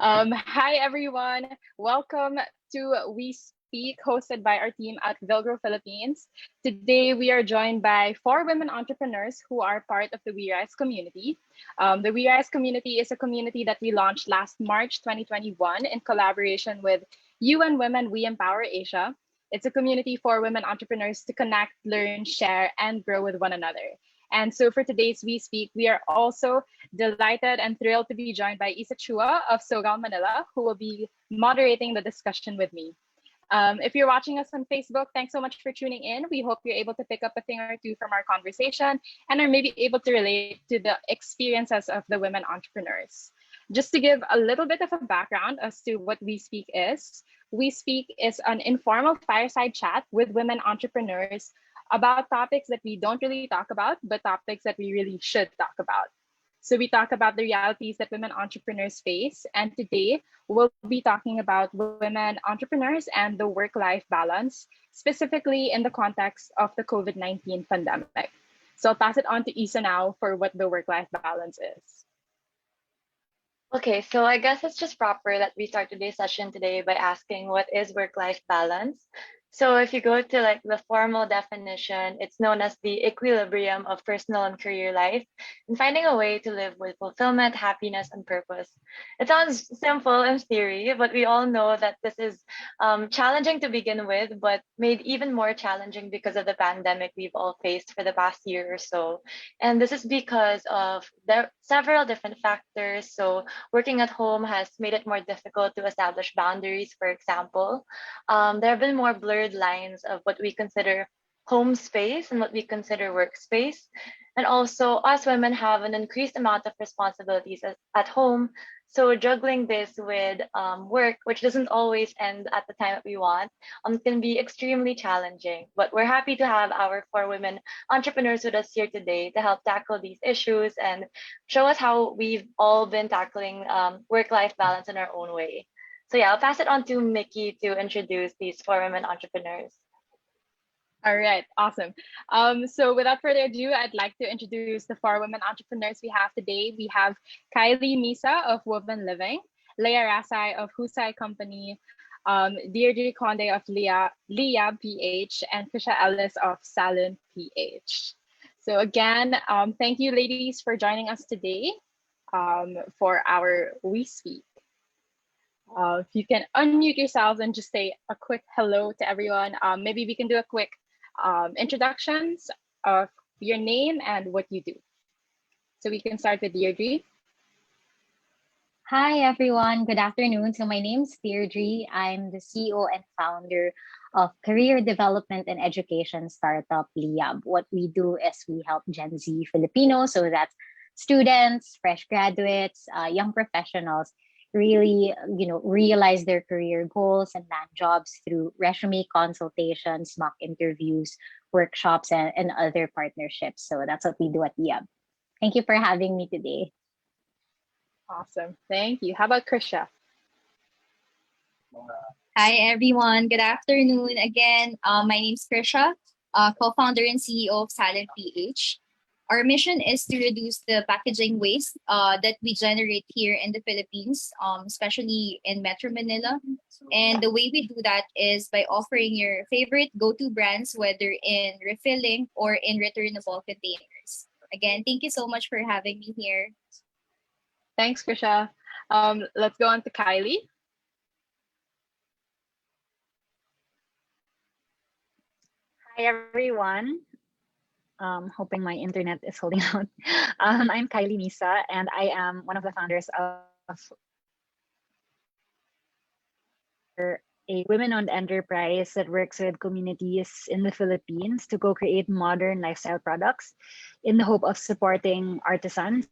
Hi, everyone. Welcome to We Speak, hosted by our team at Villgro Philippines. Today, we are joined by four women entrepreneurs who are part of the We Rise community. The We Rise community is a community that we launched last March 2021 in collaboration with UN Women We Empower Asia. It's a community for women entrepreneurs to connect, learn, share, and grow with one another. And so for today's We Speak, we are also delighted and thrilled to be joined by Chua of SoGal Manila, who will be moderating the discussion with me. If you're watching us on Facebook, thanks so much for tuning in. We hope you're able to pick up a thing or two from our conversation and are maybe able to relate to the experiences of the women entrepreneurs. Just to give a little bit of a background as to what We Speak is, We Speak is an informal fireside chat with women entrepreneurs about topics that we don't really talk about, but topics that we really should talk about. So we talk about the realities that women entrepreneurs face. And today we'll be talking about women entrepreneurs and the work-life balance, specifically in the context of the COVID-19 pandemic. So I'll pass it on to Isa now for what the work-life balance is. Okay, so I guess it's just proper that we start today's session today by asking what is work-life balance? So if you go to like the formal definition, it's known as the equilibrium of personal and career life and finding a way to live with fulfillment, happiness, and purpose. It sounds simple in theory, but we all know that this is challenging to begin with, but made even more challenging because of the pandemic we've all faced for the past year or so. And this is because of several different factors. So working at home has made it more difficult to establish boundaries, for example. There have been more blurred lines of what we consider home space and what we consider workspace. And also, us women have an increased amount of responsibilities at home. So juggling this with work, which doesn't always end at the time that we want, can be extremely challenging. But we're happy to have our four women entrepreneurs with us here today to help tackle these issues and show us how we've all been tackling work-life balance in our own way. So yeah, I'll pass it on to Miki to introduce these four women entrepreneurs. All right, awesome. So without further ado, I'd like to introduce the four women entrepreneurs we have today. We have Kylie Misa of WVN Living, Leah Rasay of Husay Company, Deirdre Conde of Liyab.ph, and Krishia Ellis of Salin PH. So again, thank you ladies for joining us today for our We Speak. If you can unmute yourselves and just say a quick hello to everyone. Maybe we can do a quick introductions of your name and what you do. So we can start with Deirdre. Hi, everyone. Good afternoon. So my name's Deirdre. I'm the CEO and founder of career development and education startup Liyab. What we do is we help Gen Z Filipinos, so that's students, fresh graduates, young professionals, really realize their career goals and land jobs through resume consultations, mock interviews, workshops, and other partnerships. So that's what we do at Liyab. Thank you for having me today. Awesome, thank you. How about Krishia? Hi everyone, good afternoon again. My name is Krishia, co-founder and CEO of Salin PH. Our mission is to reduce the packaging waste that we generate here in the Philippines, especially in Metro Manila. And the way we do that is by offering your favorite go-to brands, whether in refilling or in returnable containers. Again, thank you so much for having me here. Thanks, Krishia. Let's go on to Kylie. Hi, everyone. Hoping my internet is holding out. I'm Kylie Misa, and I am one of the founders of a women-owned enterprise that works with communities in the Philippines to co-create modern lifestyle products in the hope of supporting artisans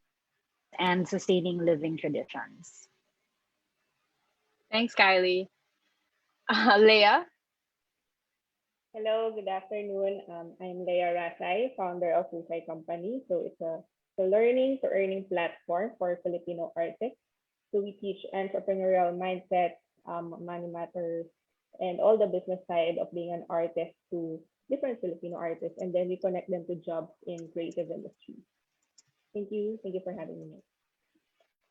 and sustaining living traditions. Thanks, Kylie. Leah. Hello, good afternoon. I'm Leah Rasay, founder of Husay Company. So it's a learning to earning platform for Filipino artists. So we teach entrepreneurial mindset, money matters, and all the business side of being an artist to different Filipino artists, and then we connect them to jobs in creative industries. Thank you. Thank you for having me.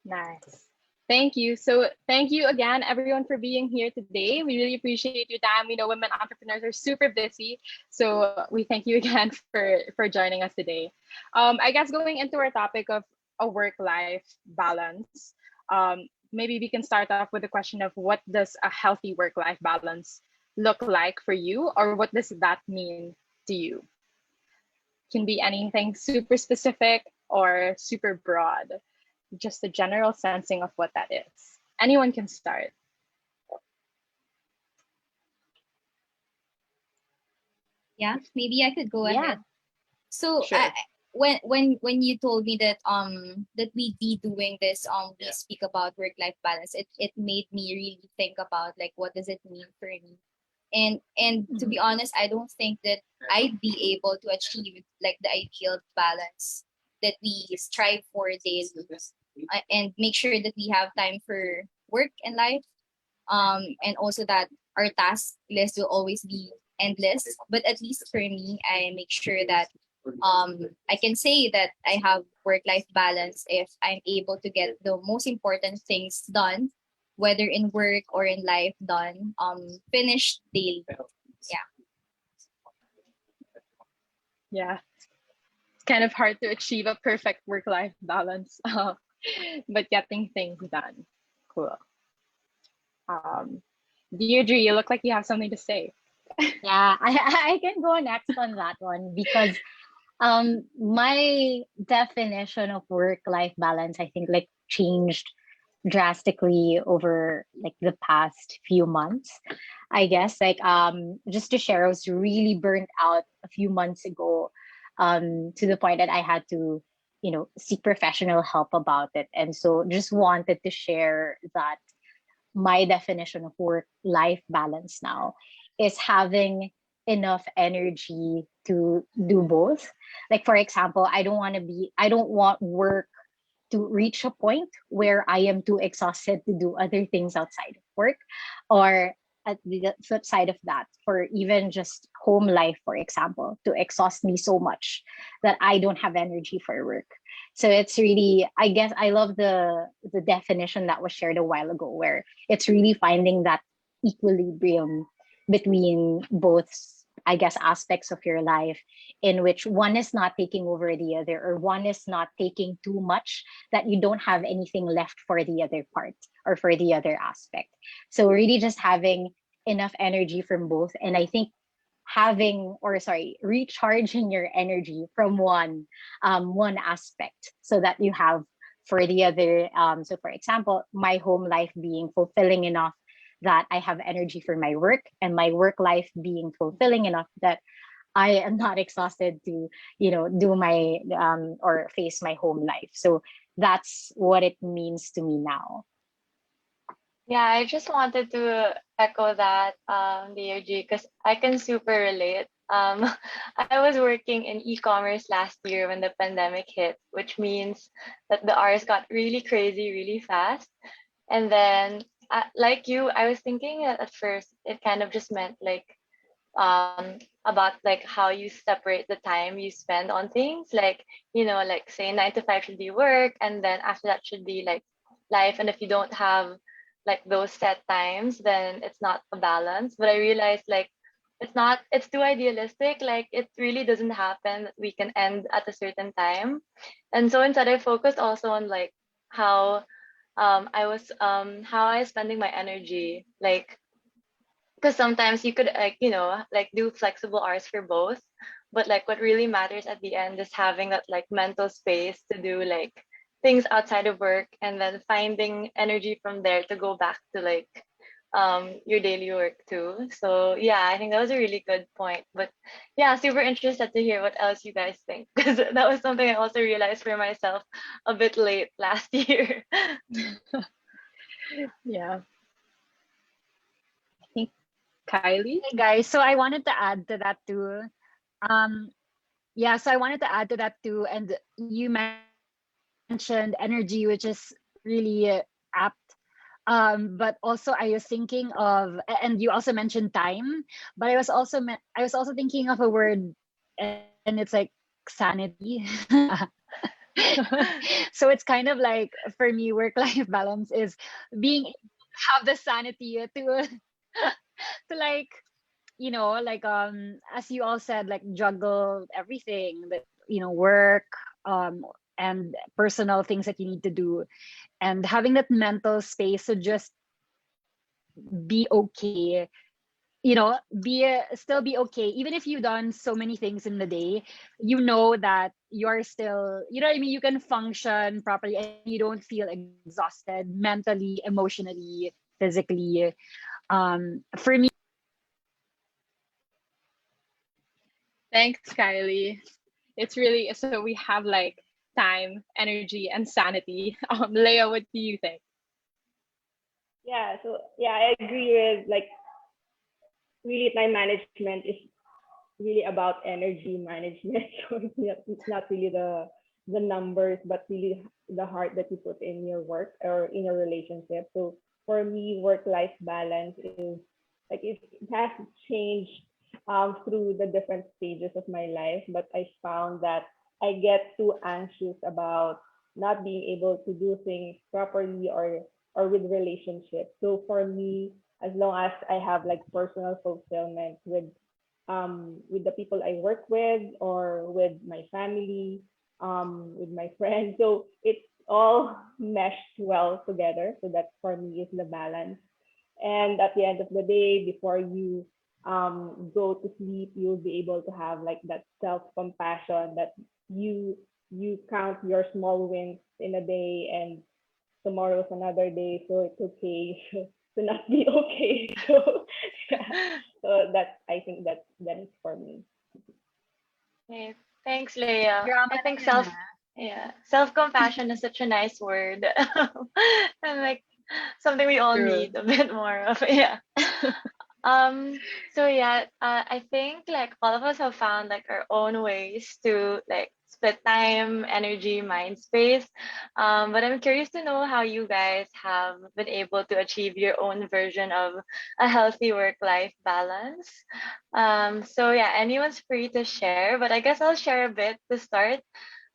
Nice. Thank you. So thank you again, everyone, for being here today. We really appreciate your time. We know women entrepreneurs are super busy, so we thank you again for joining us today. I guess going into our topic of a work-life balance, maybe we can start off with the question of what does a healthy work-life balance look like for you, or what does that mean to you? Can be anything super specific or super broad, just a general sensing of what that is. Anyone can start. Yeah, maybe I could go Yeah. ahead. So Sure. when you told me that we be doing this we speak about work life balance, it made me really think about like what does it mean for me. And to be honest, I don't think that I'd be able to achieve like the ideal balance that we strive for daily, and make sure that we have time for work and life, and also that our task list will always be endless. But at least for me, I make sure that I can say that I have work life balance if I'm able to get the most important things done, whether in work or in life done, finished daily. Yeah. Yeah. It's kind of hard to achieve a perfect work-life balance, but getting things done. Cool. Um, Deirdre, you look like you have something to say. Yeah, I can go next on that one because my definition of work-life balance, I think, like changed drastically over like the past few months. I guess like just to share, I was really burnt out a few months ago, to the point that I had to, seek professional help about it. And so just wanted to share that my definition of work life balance now is having enough energy to do both. Like for example, I don't want work to reach a point where I am too exhausted to do other things outside of work, or at the flip side of that, for even just home life, for example, to exhaust me so much that I don't have energy for work. So it's really, I guess, I love the definition that was shared a while ago, where it's really finding that equilibrium between both, I guess, aspects of your life, in which one is not taking over the other, or one is not taking too much that you don't have anything left for the other part or for the other aspect. So really just having enough energy from both. And I think recharging your energy from one aspect so that you have for the other. So for example, my home life being fulfilling enough that I have energy for my work, and my work life being fulfilling enough that I am not exhausted to, do my or face my home life. So that's what it means to me now. Yeah, I just wanted to echo that, DRG, because I can super relate. I was working in e-commerce last year when the pandemic hit, which means that the hours got really crazy really fast. And then, like you, I was thinking at first it kind of just meant like about like how you separate the time you spend on things, like like say 9 to 5 should be work, and then after that should be like life. And if you don't have like those set times, then it's not a balance. But I realized like it's too idealistic. Like it really doesn't happen that we can end at a certain time. And so instead I focused also on like how how I was spending my energy, like because sometimes you could like like do flexible hours for both, but like what really matters at the end is having that like mental space to do like things outside of work, and then finding energy from there to go back to like your daily work too. So yeah, I think that was a really good point. But yeah, super interested to hear what else you guys think, because that was something I also realized for myself a bit late last year. Yeah. I think Kylie. Hey guys, so I wanted to add to that too. Um, yeah, so I wanted to add to that too. And you mentioned energy, which is really apt. But also I was thinking of, and you also mentioned time, but I was also thinking of a word, and it's like sanity. So it's kind of like, for me, work-life balance is being able to have the sanity to to like, like, as you all said, like, juggle everything, that, work, um and personal things that you need to do, and having that mental space to just be okay, still be okay, even if you've done so many things in the day. That you're still, what I mean, you can function properly and you don't feel exhausted mentally, emotionally, physically. For me. Thanks, Kylie. It's really, so we have like time, energy, and sanity. Leah, what do you think? Yeah, so yeah, I agree with, like, really time management is really about energy management. So it's not really the numbers, but really the heart that you put in your work or in your relationship. So for me, work-life balance is like, it has changed through the different stages of my life, but I found that I get too anxious about not being able to do things properly, or with relationships. So for me, as long as I have like personal fulfillment with the people I work with, or with my family, with my friends. So it's all meshed well together. So that for me is the balance. And at the end of the day, before you go to sleep, you'll be able to have like that self-compassion, that you count your small wins in a day, and tomorrow's another day, so it's okay to not be okay. So yeah, so that, I think that is for me. Okay, thanks, Leah. Drama I na think yan, ah. self-compassion is such a nice word. And like something we all True. need a bit more of. Yeah. Um, so yeah, I think like all of us have found like our own ways to like split time, energy, mind space. But I'm curious to know how you guys have been able to achieve your own version of a healthy work-life balance. So yeah, anyone's free to share, but I guess I'll share a bit to start.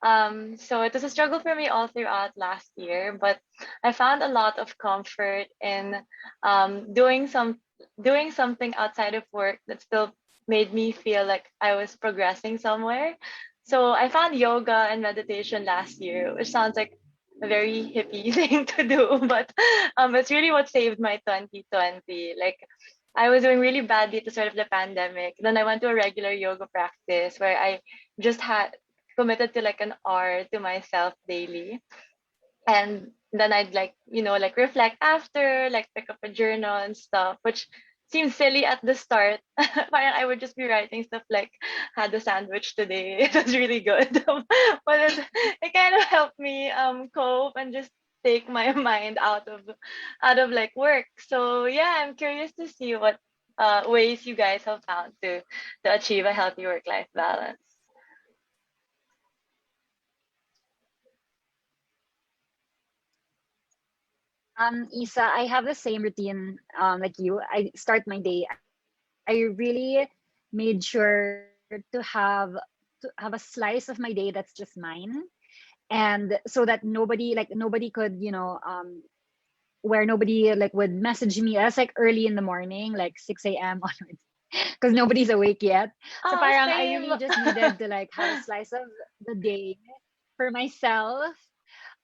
So it was a struggle for me all throughout last year, but I found a lot of comfort in um, doing some doing something outside of work that still made me feel like I was progressing somewhere. So I found yoga and meditation last year, which sounds like a very hippie thing to do, but it's really what saved my 2020. Like I was doing really badly at the start of the pandemic. Then I went to a regular yoga practice where I just had committed to like an hour to myself daily. And then I'd like, like reflect after, like pick up a journal and stuff, which seems silly at the start. Parang I would just be writing stuff like, had a sandwich today. It was really good. But it kind of helped me cope and just take my mind out of like work. So yeah, I'm curious to see what ways you guys have found to achieve a healthy work-life balance. Isa, I have the same routine like you. I start my day. I really made sure to have a slice of my day that's just mine, and so that nobody could, where nobody like would message me. That's like early in the morning, like 6 a.m. onwards, because nobody's awake yet. So Oh, parang I same. really just needed to like have a slice of the day for myself,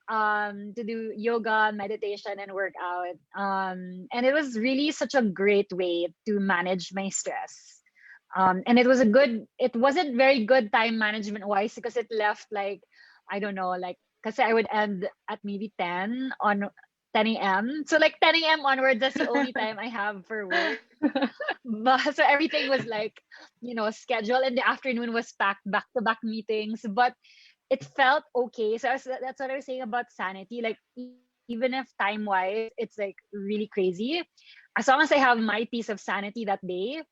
to do yoga, meditation, and workout. And it was really such a great way to manage my stress. And it wasn't very good time management wise, because it left like, I don't know, like, because I would end at maybe 10 a.m. So like 10 a.m. onwards, that's the only time I have for work. But so everything was like, scheduled, and the afternoon was packed back to back meetings. But it felt okay. So that's what I was saying about sanity. Like, even if time wise it's like really crazy, as long as I have my piece of sanity that day,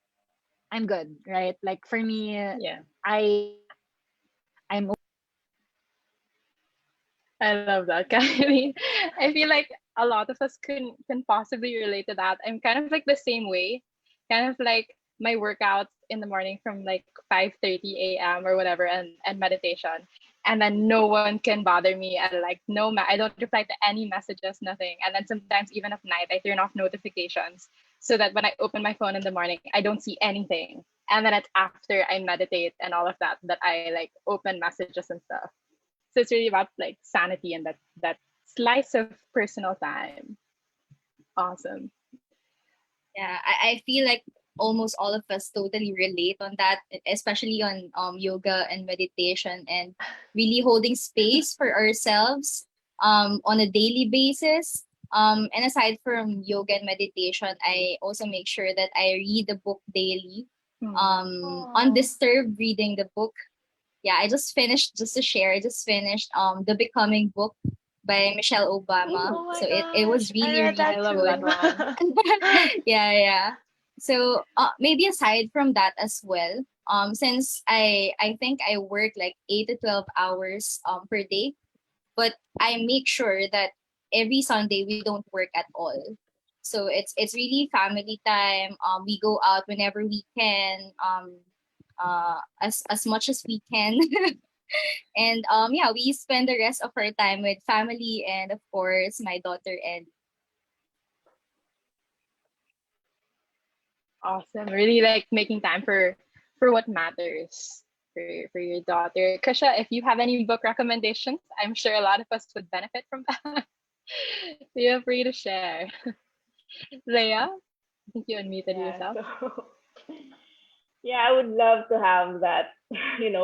I'm good, right? Like for me, Yeah, I'm I love that, Kylie. I feel like a lot of us can possibly relate to that. I'm kind of like the same way, kind of like my workouts in the morning from like 5:30 a.m. or whatever, and meditation. and then no one can bother me. And like I don't reply to any messages, nothing. And then sometimes even at night, I turn off notifications so that when I open my phone in the morning, I don't see anything. And then it's after I meditate and all of that that I like open messages and stuff. So it's really about like sanity and that slice of personal time. Awesome. Yeah, I feel like almost all of us totally relate on that, especially on yoga and meditation and really holding space for ourselves on a daily basis. And aside from yoga and meditation, I also make sure that I read the book daily. Undisturbed reading the book. Yeah, I just finished, just to share, I just finished The Becoming book by Michelle Obama. Oh my So it was gosh, I really, read really I that love good. that one. Yeah, yeah. So maybe aside from that as well, since I think I work like 8 to 12 hours per day, but I make sure that every Sunday we don't work at all. So it's really family time. We go out whenever we can. As much as we can. And yeah, we spend the rest of our time with family and of course my daughter and Awesome. Really like making time for what matters for your daughter. Krishia, if you have any book recommendations, I'm sure a lot of us would benefit from that. Feel free to share. Leah, I think you unmuted Yeah, yourself. so yeah, I would love to have that,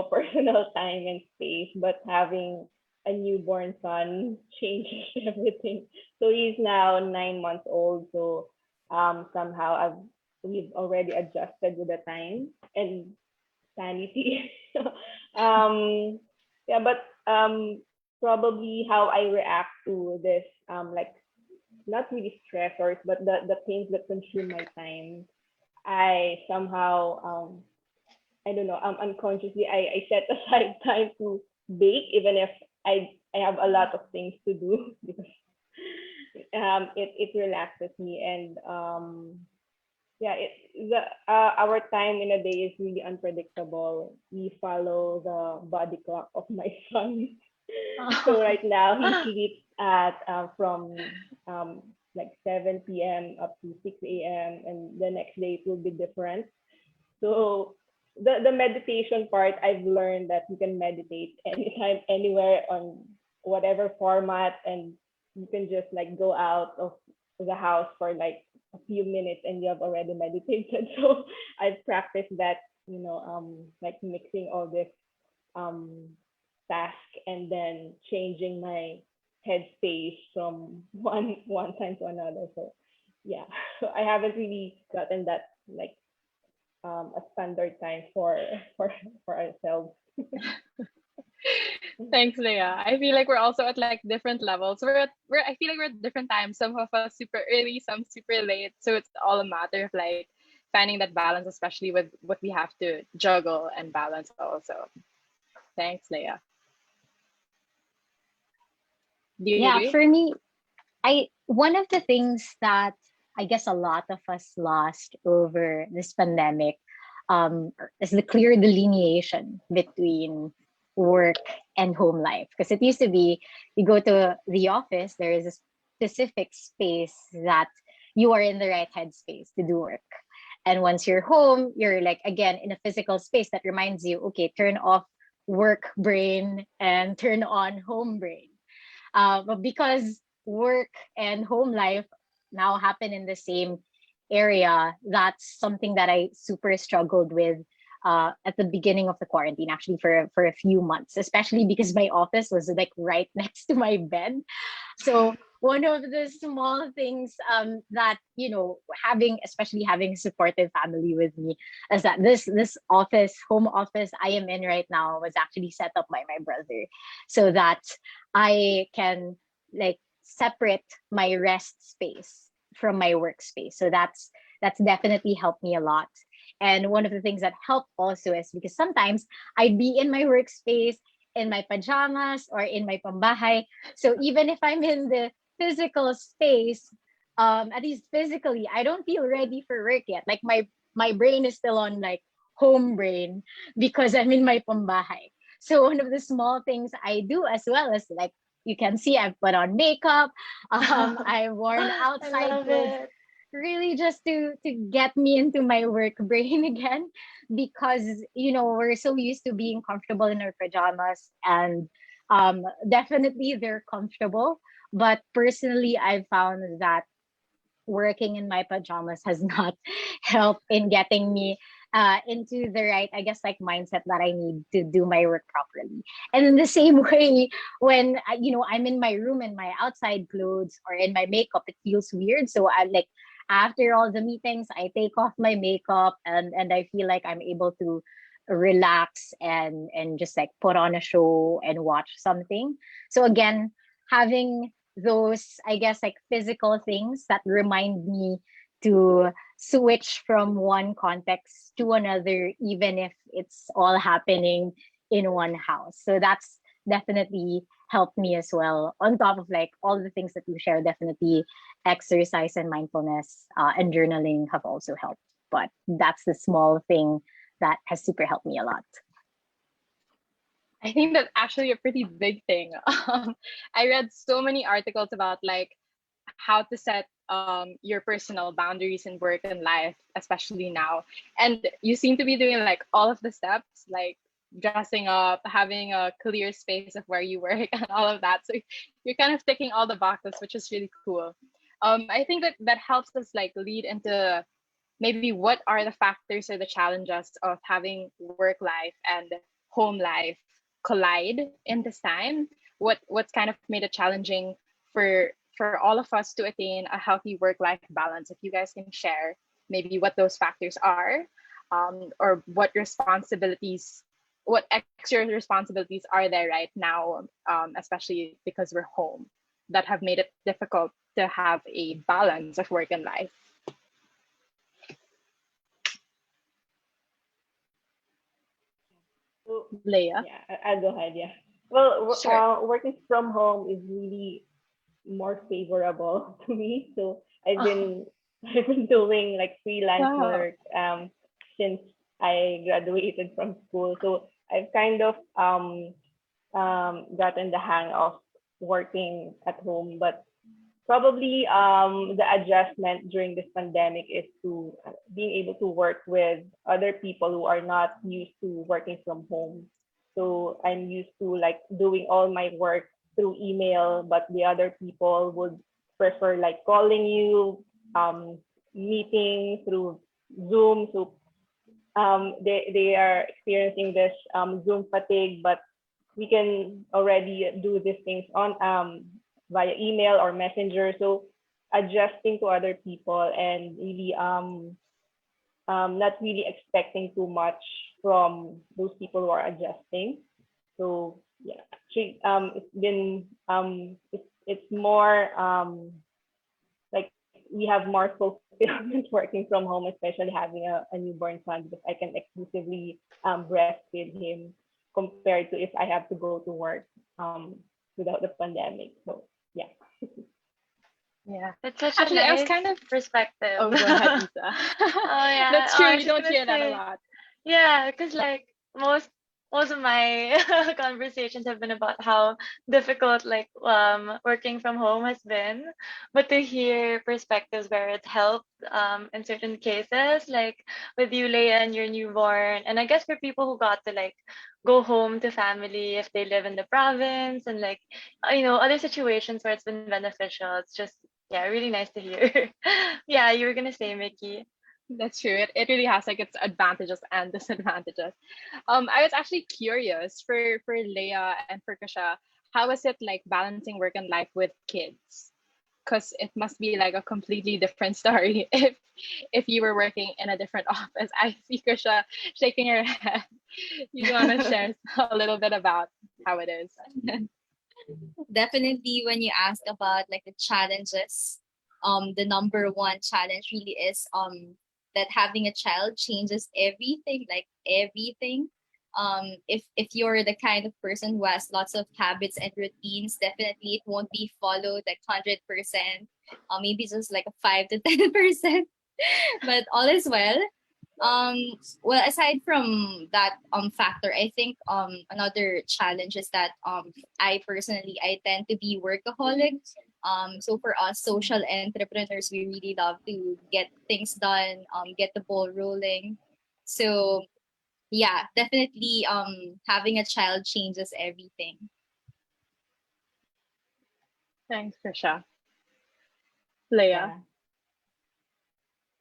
personal time and space, but having a newborn son changes everything. So he's now 9 months old, so somehow we've already adjusted with the time and sanity. um, yeah, but probably how I react to this, like not really stressors, but the things that consume my time. I somehow I don't know, unconsciously I set aside time to bake even if I have a lot of things to do because it relaxes me and yeah, our time in a day is really unpredictable. We follow the body clock of my son. So right now he sleeps at from um, like 7 p.m. up to 6 a.m. and the next day it will be different. So the meditation part, I've learned that you can meditate anytime, anywhere, on whatever format, and you can just like go out of the house for like a few minutes and you have already meditated. So I've practiced that, like mixing all this um task and then changing my headspace from one time to another. So yeah, so I haven't really gotten that like a standard time for ourselves. Thanks, Leah. I feel like we're also at like different levels. I feel like we're at different times. Some of us super early, some super late. So it's all a matter of like finding that balance, especially with what we have to juggle and balance also. Thanks, Leah. Yeah, Deirdre? for me, I one of the things that I guess a lot of us lost over this pandemic is the clear delineation between work and home life. Because it used to be you go to the office, there is a specific space that you are in the right headspace to do work. And once you're home, you're like again in a physical space that reminds you, okay, turn off work brain and turn on home brain. But because work and home life now happen in the same area, that's something that I super struggled with at the beginning of the quarantine, actually for a few months, especially because my office was like right next to my bed. So one of the small things that especially having a supportive family with me, is that this home office I am in right now was actually set up by my brother, so that I can like separate my rest space from my workspace. So that's definitely helped me a lot. And one of the things that helped also is because sometimes I'd be in my workspace in my pajamas or in my pambahay. So even if I'm in the physical space, at least physically, I don't feel ready for work yet. Like my brain is still on like home brain because I'm in my pambahay. So one of the small things I do as well is like you can see I've put on makeup, I've worn I outside love clothes, it. really just to get me into my work brain again, because we're so used to being comfortable in our pajamas, and definitely they're comfortable, but personally I found that working in my pajamas has not helped in getting me into the right, I guess, like mindset that I need to do my work properly. And in the same way, when I'm in my room in my outside clothes or in my makeup, it feels weird. So I like after all the meetings, I take off my makeup, and I feel like I'm able to relax and just like put on a show and watch something. So again, having those, I guess, like physical things that remind me to switch from one context to another, even if it's all happening in one house. So that's definitely helped me as well. On top of like all the things that you share, definitely exercise and mindfulness and journaling have also helped. But that's the small thing that has super helped me a lot. I think that's actually a pretty big thing. I read so many articles about like how to set your personal boundaries in work and life, especially now. And you seem to be doing like all of the steps, like dressing up, having a clear space of where you work, and all of that. So you're kind of ticking all the boxes, which is really cool. I think that that helps us like lead into maybe what are the factors or the challenges of having work life and home life collide in this time. What's kind of made it challenging for all of us to attain a healthy work life balance? If you guys can share maybe what those factors are, or what extra responsibilities are there right now, especially because we're home, that have made it difficult to have a balance of work and life. So, Leah. yeah, I'll go ahead. Yeah. Well, Sure. working from home is really more favorable to me. So I've Oh, been I've been doing like freelance wow. work since I graduated from school. So I've kind of gotten the hang of working at home. But probably the adjustment during this pandemic is to being able to work with other people who are not used to working from home. So I'm used to like doing all my work through email, but the other people would prefer like calling you, um, meeting through Zoom. So they are experiencing this Zoom fatigue, but we can already do these things on via email or messenger. So adjusting to other people and really not really expecting too much from those people who are adjusting. So yeah, actually, it's been it's more like we have more fulfillment working from home, especially having a newborn son, because I can exclusively breastfeed him compared to if I have to go to work without the pandemic. So yeah. Yeah. It's such a Actually, I was nice kind of. perspective. Oh, go ahead, Isa. Oh yeah. That's Oh, true. I was You just don't gonna hear that a say, lot. yeah, because like most of my conversations have been about how difficult like working from home has been, but to hear perspectives where it helped in certain cases, like with you, Leia, and your newborn, and I guess for people who got to like go home to family if they live in the province, and like other situations where it's been beneficial. It's just, yeah, really nice to hear. Yeah, you were gonna say, Mickey. That's true. It really has like its advantages and disadvantages. I was actually curious for Leah and for Kasha, how is it like balancing work and life with kids? Because it must be like a completely different story if you were working in a different office. I see Kasha shaking her head. You want to share a little bit about how it is? Definitely, when you ask about like the challenges, the number one challenge really is that having a child changes everything, like everything. If you're the kind of person who has lots of habits and routines, definitely it won't be followed like 100%, or maybe just like a 5 to 10%. But all is well. Um, well, aside from that factor, I think another challenge is that I tend to be workaholic. So for us social entrepreneurs, we really love to get things done, get the ball rolling. So yeah, definitely having a child changes everything. Thanks, Krishia. Leah. Yeah.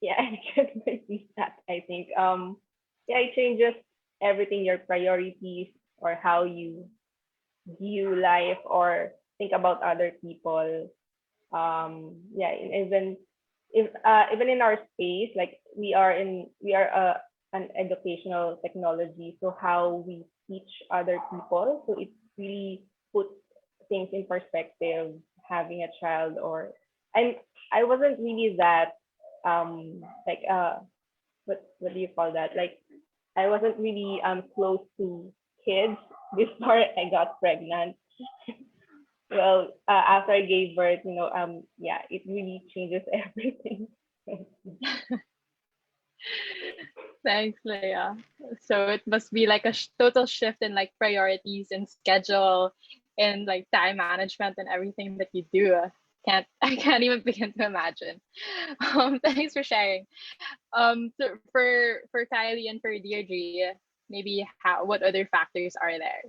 Yeah, I can agree with that. I think yeah, it changes everything, your priorities or how you view life or think about other people. Yeah, and even if even in our space, like we are an educational technology, so how we teach other people, so it really puts things in perspective. Having a child, or I'm I wasn't really that like what do you call that, like I wasn't really close to kids before I got pregnant. Well, after I gave birth, yeah, it really changes everything. Thanks, Leah. So it must be like a total shift in like priorities and schedule and like time management and everything that you do. Can't I can't even begin to imagine. Thanks for sharing. So for Kylie and for Deirdre, maybe how what other factors are there?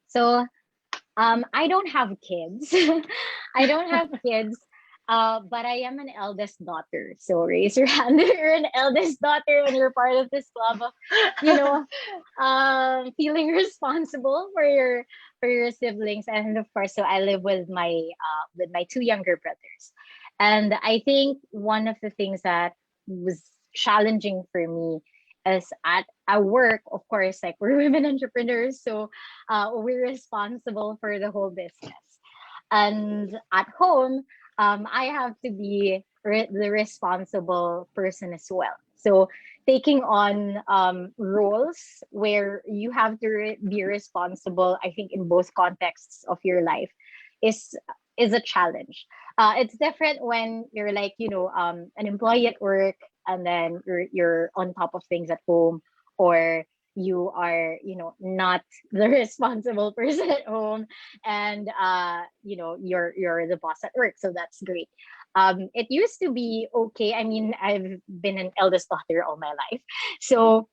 So I don't have kids. I don't have kids. But I am an eldest daughter. So raise your hand if you're an eldest daughter and you're part of this club of, you know, feeling responsible for your siblings. And of course, so I live with my two younger brothers. And I think one of the things that was challenging for me is at work, of course, like we're women entrepreneurs, so we're responsible for the whole business. And at home, I have to be the responsible person as well. So taking on roles where you have to be responsible, I think in both contexts of your life, is is a challenge. It's different when you're like an employee at work, and then you're on top of things at home, or you are not the responsible person at home, and you're the boss at work, so that's great. It used to be okay. I mean, I've been an eldest daughter all my life, so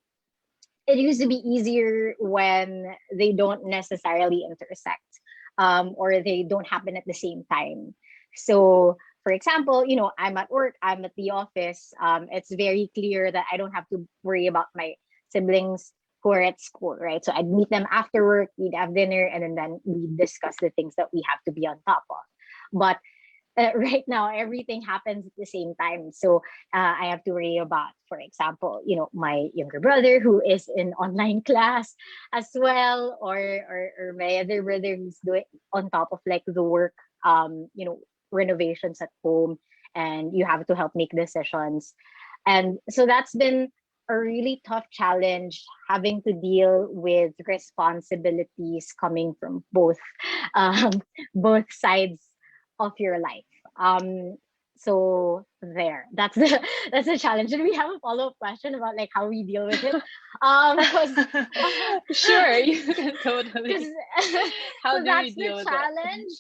it used to be easier when they don't necessarily intersect, or they don't happen at the same time. So for example, I'm at work, I'm at the office. It's very clear that I don't have to worry about my siblings who are at school, right? So I'd meet them after work, we'd have dinner, and then we discuss the things that we have to be on top of. But right now everything happens at the same time, so I have to worry about, for example, my younger brother who is in online class as well, or my other brother who's doing on top of like the work, renovations at home, and you have to help make decisions. And so that's been a really tough challenge, having to deal with responsibilities coming from um, both sides of your life. So there, that's the that's the challenge. And we have a follow-up question about like how we deal with it. Because Sure, you can because totally. How so do we that's the deal with it? challenge.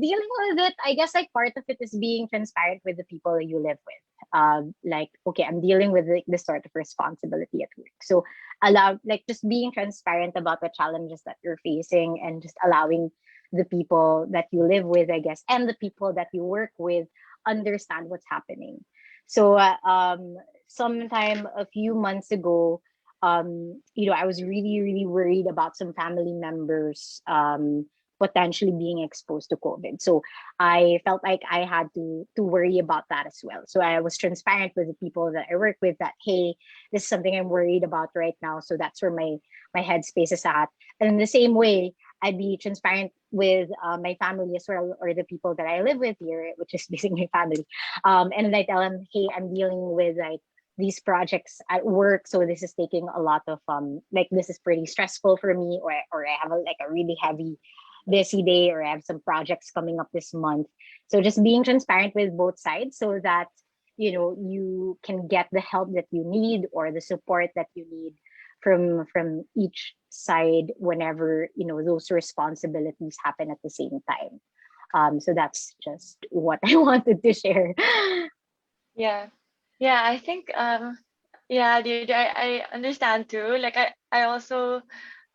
Dealing with it, I guess like part of it is being transparent with the people you live with. Like, okay, I'm dealing with like, this sort of responsibility at work, so allow like just being transparent about the challenges that you're facing, and just allowing the people that you live with, I guess, and the people that you work with understand what's happening. So sometime a few months ago, I was really, really worried about some family members potentially being exposed to COVID. So I felt like I had to worry about that as well. So I was transparent with the people that I work with that, hey, this is something I'm worried about right now. So that's where my headspace is at. And in the same way, I'd be transparent with my family as well, or the people that I live with here, which is basically my family. And then I tell them, hey, I'm dealing with like these projects at work, so this is taking a lot of like this is pretty stressful for me, or I have like a really heavy busy day, or I have some projects coming up this month. So just being transparent with both sides, so that you can get the help that you need or the support that you need from each side whenever those responsibilities happen at the same time. So that's just what I wanted to share. Yeah. Yeah, I think yeah, dude, I understand too. Like I also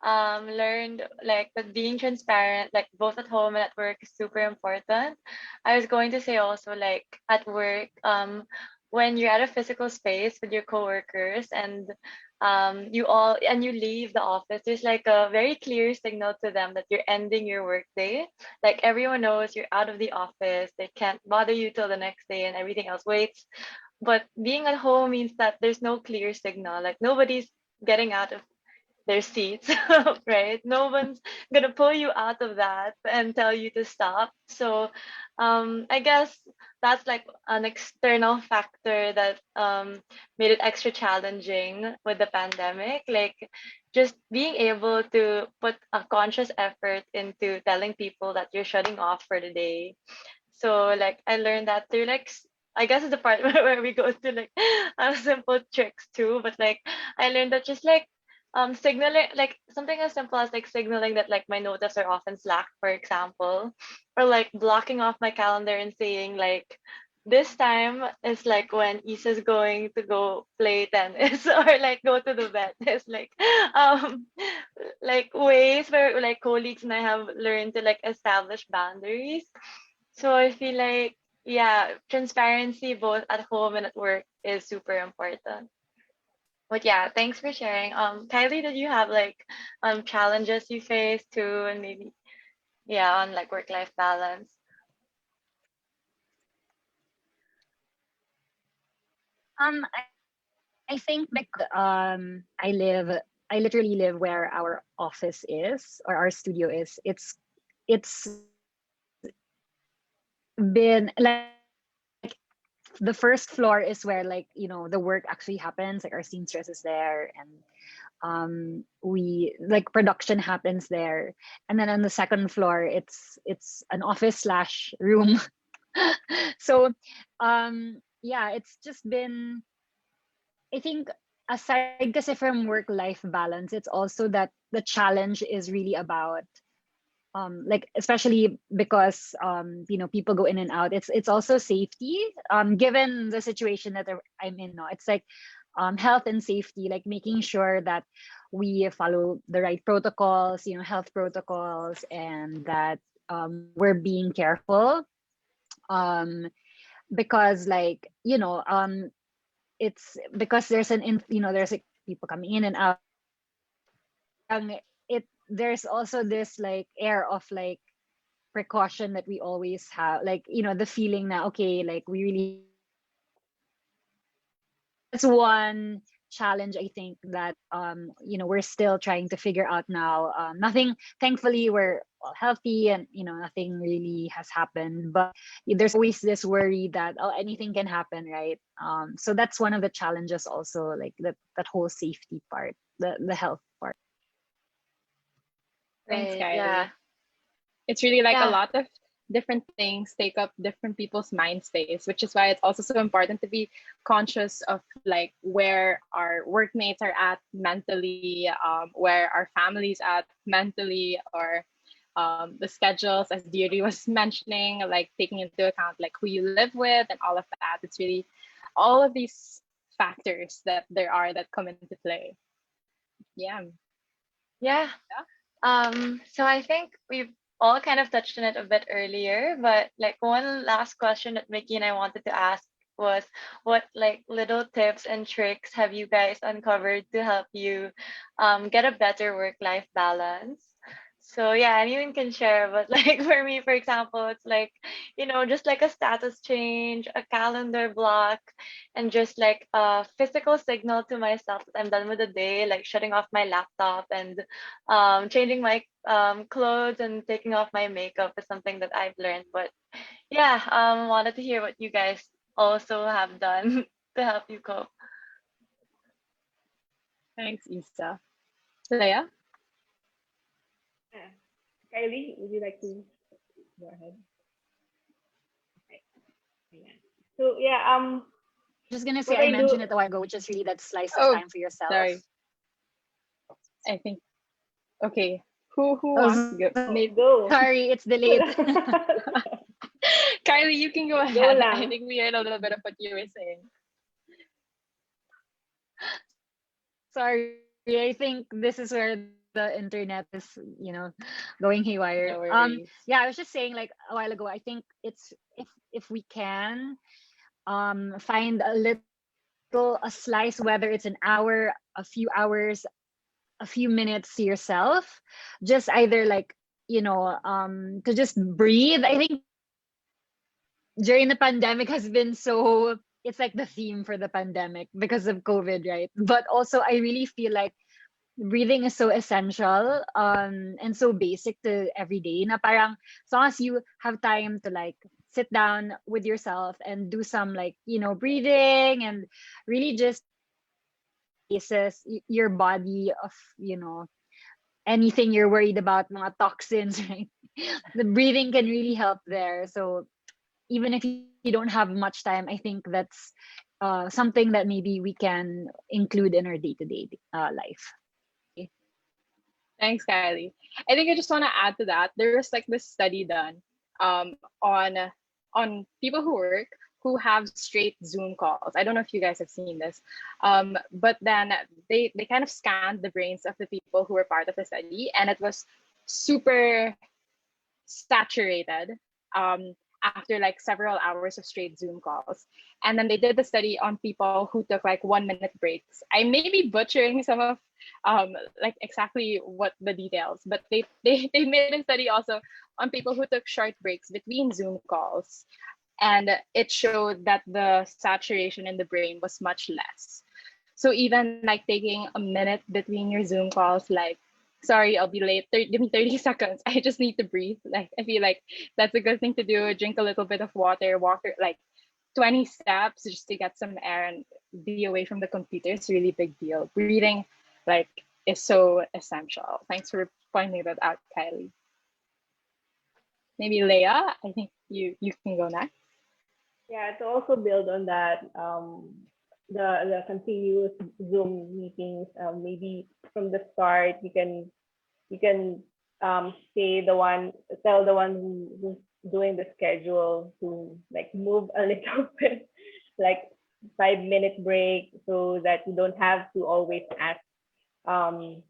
learned like that being transparent, like both at home and at work, is super important. I was going to say also like at work, when you're at a physical space with your coworkers and you leave the office, there's like a very clear signal to them that you're ending your work day. Like everyone knows you're out of the office, they can't bother you till the next day and everything else waits. But being at home means that there's no clear signal. Like nobody's getting out of their seats, right? No one's gonna pull you out of that and tell you to stop. So I guess that's like an external factor that made it extra challenging with the pandemic. Like just being able to put a conscious effort into telling people that you're shutting off for the day. So like I learned that through like I guess it's the part where we go to like simple tricks too. But like I learned that just like signaling like something as simple as like signaling that like my notice are often Slack, for example, or like blocking off my calendar and saying like this time is like when Isa's going to go play tennis or like go to the vet. Is um like ways where like colleagues and I have learned to like establish boundaries. So I feel like, yeah, transparency both at home and at work is super important. But yeah, thanks for sharing. Kylie, did you have like challenges you faced too, and maybe yeah, on like work-life balance? I think I literally live where our office is or our studio is. It's been like the first floor is where like the work actually happens. Like our seamstress is there, and we like production happens there. And then on the second floor, it's an office slash room. So yeah, it's just been, I think, aside kasi from work-life balance, it's also that the challenge is really about like especially because people go in and out. It's also safety. Given the situation that I'm in now, it's like health and safety, like making sure that we follow the right protocols, health protocols, and that we're being careful. Um, because like it's because there's like people coming in and out. It There's also this like air of like precaution that we always have, like the feeling that okay, like we really have to be careful. That's one challenge I think that we're still trying to figure out now. Nothing, thankfully we're all healthy, and nothing really has happened, but there's always this worry that oh, anything can happen, right? So that's one of the challenges also, like that whole safety part, the health part. Thanks, Right. Yeah. Kylie. It's really like a Yeah. lot of different things take up different people's mind space, which is why it's also so important to be conscious of like where our workmates are at mentally, where our families at mentally, or the schedules, as Deirdre was mentioning, like taking into account like who you live with and all of that. It's really all of these factors that there are that come into play. Yeah. Yeah. So I think we've all kind of touched on it a bit earlier, but like one last question that Mickey and I wanted to ask was what like little tips and tricks have you guys uncovered to help you get a better work-life balance? So yeah, anyone can share, but like for me, for example, it's like, just like a status change, a calendar block, and just like a physical signal to myself that I'm done with the day, like shutting off my laptop and changing my clothes and taking off my makeup is something that I've learned. But yeah, wanted to hear what you guys also have done to help you cope. Thanks, Isa. Leia? Yeah. Kylie, would you like to go ahead? Okay. Ayan. So yeah, just gonna say What I I do, mentioned it a while ago, which is really that slice of Oh, time for yourself. sorry. I think okay. Who Oh, wants to go? Maybe go. sorry, it's delayed. Kylie, you can go Go ahead. I lang. think we heard a little bit of what you were saying. Sorry, I think this is where the internet is, going haywire. No worries. Yeah, I was just saying like a while ago. I think it's if we can find a slice, whether it's an hour, a few hours, a few minutes to yourself, just either like to just breathe. I think during the pandemic has been so, it's like the theme for the pandemic because of COVID, right? But also I really feel like breathing is so essential and so basic to every day na parang as long as you have time to like sit down with yourself and do some like breathing and really just bases your body of anything you're worried about, mga toxins, right? The breathing can really help there. So even if you don't have much time, I think that's something that maybe we can include in our day-to-day life. Thanks, Kylie. I think I just want to add to that. There was like this study done um, on people who work who have straight Zoom calls. I don't know if you guys have seen this, but then they kind of scanned the brains of the people who were part of the study, and it was super saturated after like several hours of straight Zoom calls. And then they did the study on people who took like 1 minute breaks. I may be butchering some of like exactly what the details, but they made a study also on people who took short breaks between Zoom calls. And it showed that the saturation in the brain was much less. So even like taking a minute between your Zoom calls, like, sorry, I'll be late. Give me 30 seconds. I just need to breathe. Like, I feel like that's a good thing to do. Drink a little bit of water, walk like 20 steps just to get some air and be away from the computer. It's a really big deal. Breathing, like, is so essential. Thanks for pointing that out, Kylie. Maybe Leah, I think you can go next. Yeah, to also build on that, the continuous Zoom meetings, maybe from the start you can say tell the one who's doing the schedule to like move a little bit, like 5 minute break, so that you don't have to always ask. Um,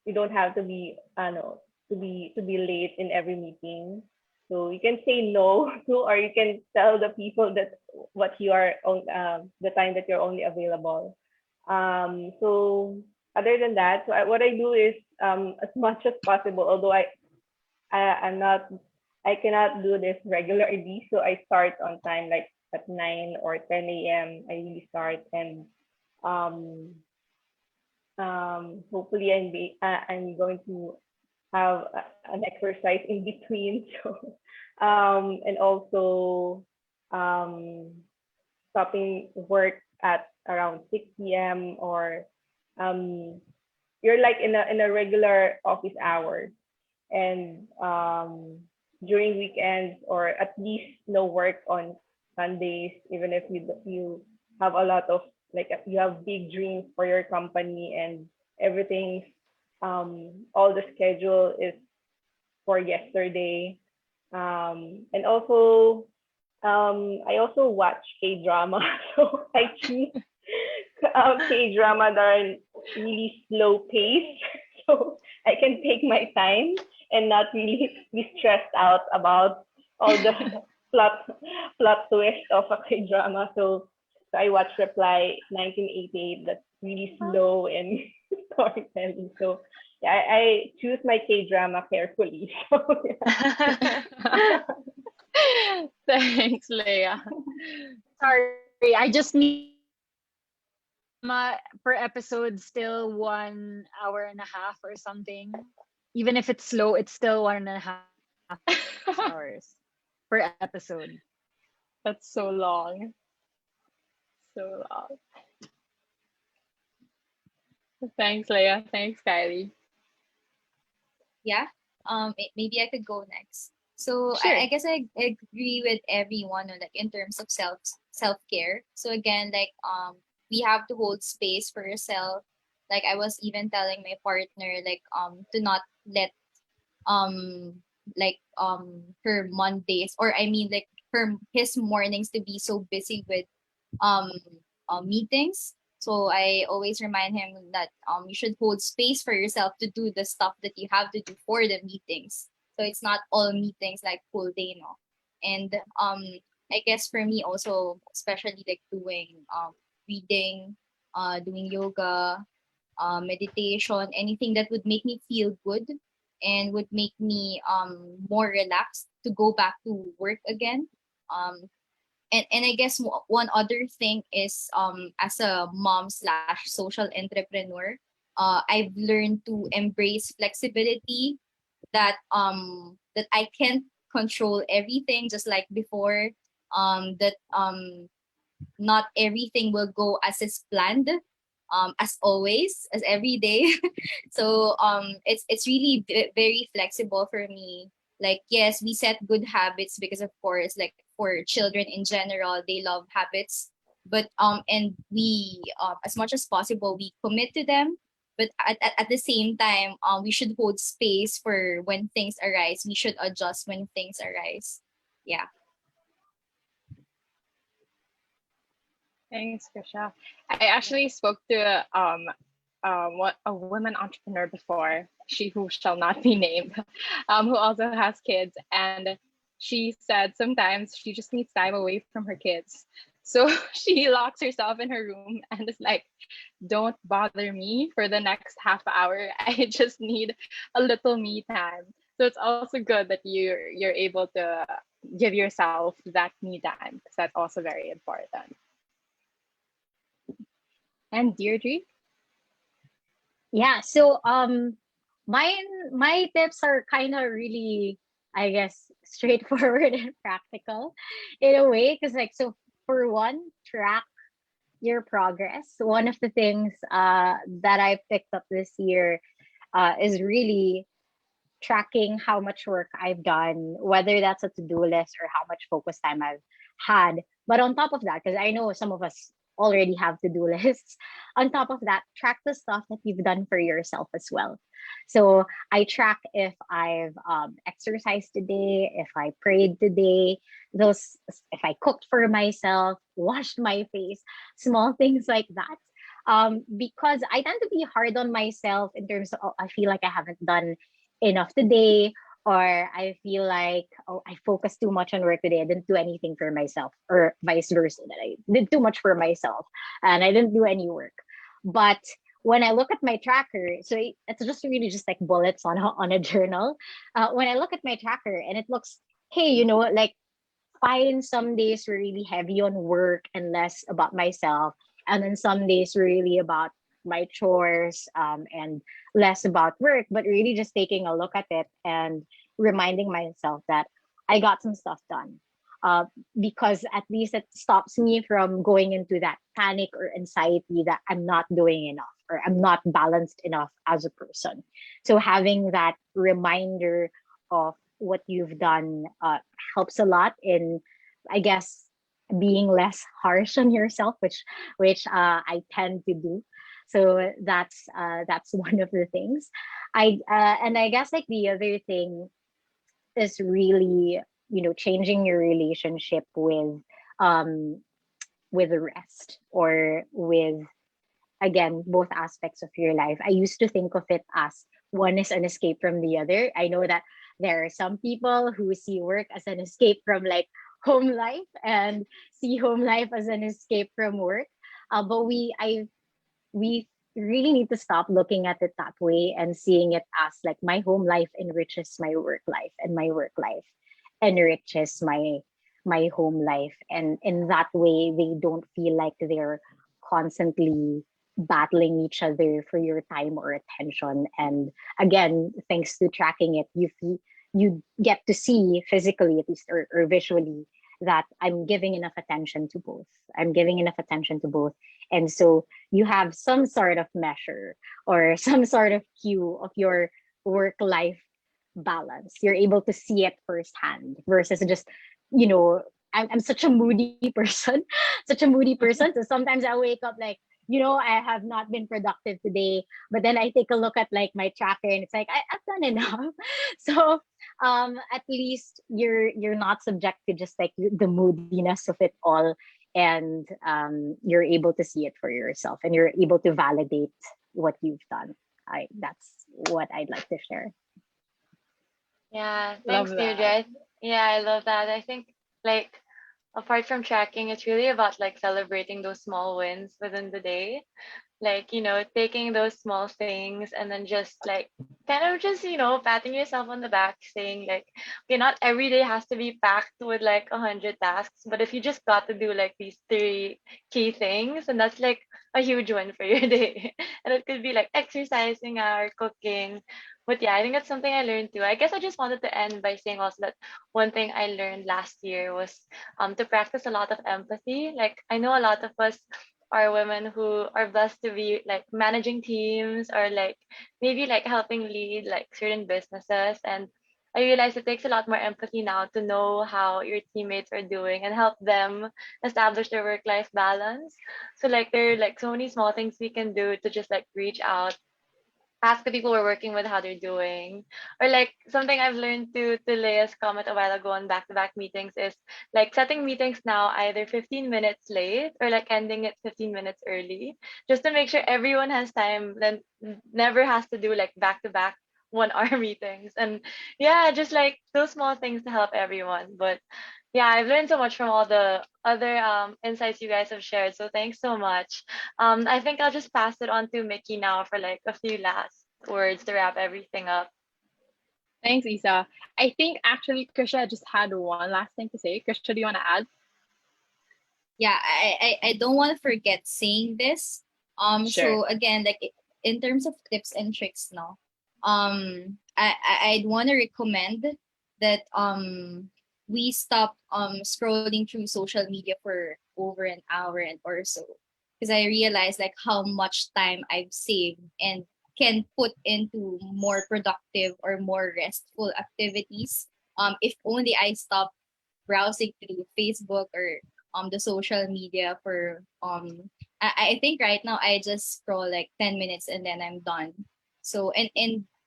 you don't have to be, no, to be late in every meeting. So you can say no to, or you can tell the people that what you are on, the time that you're only available. So other than that, so what I do is as much as possible. Although I'm not, I cannot do this regularly. So I start on time, like at 9 or 10 a.m. I really start, and um, hopefully I'm going to have an exercise in between. So and also um, stopping work at around 6 p.m., or um, you're like in a regular office hours, and during weekends, or at least no work on Sundays, even if you have a lot of, like, you have big dreams for your company, and everything, all the schedule is for yesterday. And also I also watch K drama. So I choose K drama that are really slow pace, so I can take my time and not really be stressed out about all the plot twist of a K drama. So I watch Reply 1988. That's really slow and storytelling. So yeah, I choose my K drama carefully. So yeah. Thanks, Leah. Sorry, I just need per episode still 1 hour and a half or something. Even if it's slow, it's still 1.5 hours per episode. That's so long. So long. Thanks, Leah. Thanks, Kylie. Yeah. Maybe I could go next. So Sure. I guess I agree with everyone on, like, in terms of self-care. So again, like, we have to hold space for yourself. Like, I was even telling my partner, like, to not let um her Mondays, or I mean, like, his mornings to be so busy with um meetings. So I always remind him that you should hold space for yourself to do the stuff that you have to do for the meetings. So it's not all meetings like full day, no. And I guess for me also, especially like doing reading, doing yoga, meditation, anything that would make me feel good and would make me more relaxed to go back to work again. Um, and I guess one other thing is, as a mom slash social entrepreneur, I've learned to embrace flexibility, that I can't control everything just like before, that not everything will go as is planned, as always, as every day. So it's really very flexible for me. Like, yes, we set good habits because, of course, like, for children in general, they love habits. But and we, as much as possible, we commit to them. But at the same time, we should hold space for when things arise. We should adjust when things arise. Yeah. Thanks, Krisha. I actually spoke to a woman entrepreneur before, she who shall not be named, who also has kids, and she said sometimes she just needs time away from her kids. So she locks herself in her room and is like, "Don't bother me for the next half hour. I just need a little me time." So it's also good that you're able to give yourself that me time, because that's also very important. And Deirdre? Yeah, so my tips are kind of really, I guess, straightforward and practical in a way, because, like, so for one, track your progress. One of the things that I picked up this year is really tracking how much work I've done, whether that's a to-do list or how much focus time I've had. But on top of that, because I know some of us already have to-do lists, on top of that, track the stuff that you've done for yourself as well. So I track if I've exercised today, if I prayed today, those, if I cooked for myself, washed my face, small things like that. Because I tend to be hard on myself in terms of, oh, I feel like I haven't done enough today, or I feel like, oh, I focused too much on work today, I didn't do anything for myself, or vice versa, that I did too much for myself and I didn't do any work. But when I look at my tracker, so it's just really just like bullets on a journal. When I look at my tracker and it looks, hey, like, fine, some days were really heavy on work and less about myself, and then some days were really about my chores, and less about work, but really just taking a look at it and reminding myself that I got some stuff done. uh, because at least it stops me from going into that panic or anxiety that I'm not doing enough or I'm not balanced enough as a person. So having that reminder of what you've done helps a lot in, I guess, being less harsh on yourself, which I tend to do. So that's one of the things. And I guess, like, the other thing is really, changing your relationship um with rest, or with, again, both aspects of your life. I used to think of it as one is an escape from the other. I know that there are some people who see work as an escape from, like, home life, and see home life as an escape from work. But we really need to stop looking at it that way and seeing it as, like, my home life enriches my work life, and my work life enriches my home life, and in that way they don't feel like they're constantly battling each other for your time or attention. And again, thanks to tracking it, you get to see physically, at least, or visually, that I'm giving enough attention to both. I'm giving enough attention to both. And so you have some sort of measure or some sort of cue of your work life balance. You're able to see it firsthand versus just, you know, I'm such a moody person, such a moody person. So sometimes I wake up like, I have not been productive today, but then I take a look at like my tracker and it's like I've done enough. So at least you're not subject to just like the moodiness of it all, and you're able to see it for yourself and you're able to validate what you've done. That's what I'd like to share. Yeah, Love thanks, that. Deirdre. Yeah, I love that. I think like apart from tracking, it's really about like celebrating those small wins within the day. Like, taking those small things and then just like kind of just, patting yourself on the back, saying like, okay, not every day has to be packed with like 100 tasks, but if you just got to do like these three key things, and that's like a huge win for your day. And it could be like exercising or cooking. But yeah, I think that's something I learned too. I guess I just wanted to end by saying also that one thing I learned last year was to practice a lot of empathy. Like I know a lot of us are women who are blessed to be like managing teams or like maybe like helping lead like certain businesses. And I realize it takes a lot more empathy now to know how your teammates are doing and help them establish their work-life balance. So like there are like so many small things we can do to just like reach out, ask the people we're working with how they're doing. Or like something I've learned to Leah's comment a while ago on back-to-back meetings is like setting meetings now either 15 minutes late or like ending it 15 minutes early, just to make sure everyone has time, then never has to do like back-to-back 1 hour meetings. And yeah, just like those small things to help everyone. But yeah, I've learned so much from all the other insights you guys have shared. So thanks so much. I think I'll just pass it on to Mickey now for like a few last words to wrap everything up. Thanks, Isa. I think actually Krishia just had one last thing to say. Krishia, do you want to add? Yeah, I don't want to forget saying this. Sure. So again, like in terms of tips and tricks now, I'd want to recommend that we stop scrolling through social media for over an hour and or so, because I realized like how much time I've saved and can put into more productive or more restful activities. If only I stop browsing through Facebook or the social media for I think right now I just scroll like 10 minutes and then I'm done. So and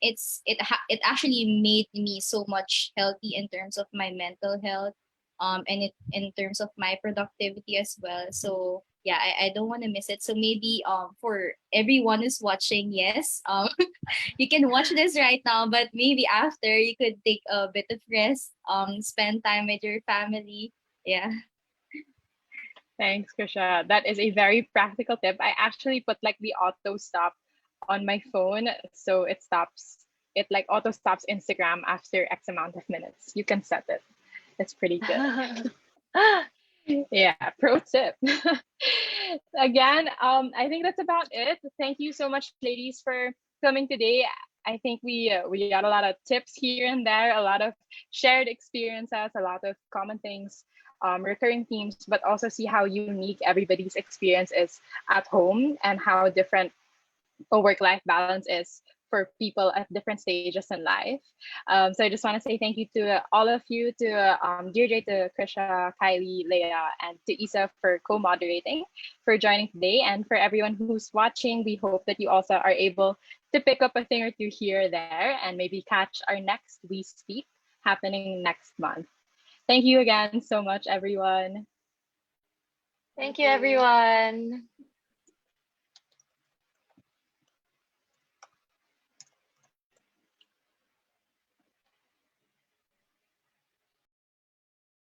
it actually made me so much healthy in terms of my mental health, and it in terms of my productivity as well. So yeah, I don't want to miss it. So maybe for everyone who's watching, yes, you can watch this right now, but maybe after you could take a bit of rest, spend time with your family. Yeah. Thanks, Krishia. That is a very practical tip. I actually put like the auto stop on my phone, so it like auto stops Instagram after X amount of minutes. You can set it. It's pretty good. Yeah, pro tip. Again, I think that's about it. Thank you so much, ladies, for coming today. I think we got a lot of tips here and there, a lot of shared experiences, a lot of common things, recurring themes, but also see how unique everybody's experience is at home and how different a work-life balance is for people at different stages in life. So I just want to say thank you to all of you, to Deirdre, to Krishia, Kylie, Leah, and to Isa for co-moderating, for joining today, and for everyone who's watching. We hope that you also are able to pick up a thing or two here or there, and maybe catch our next We Speak happening next month. Thank you again so much, everyone. Thank Thank you, you. everyone.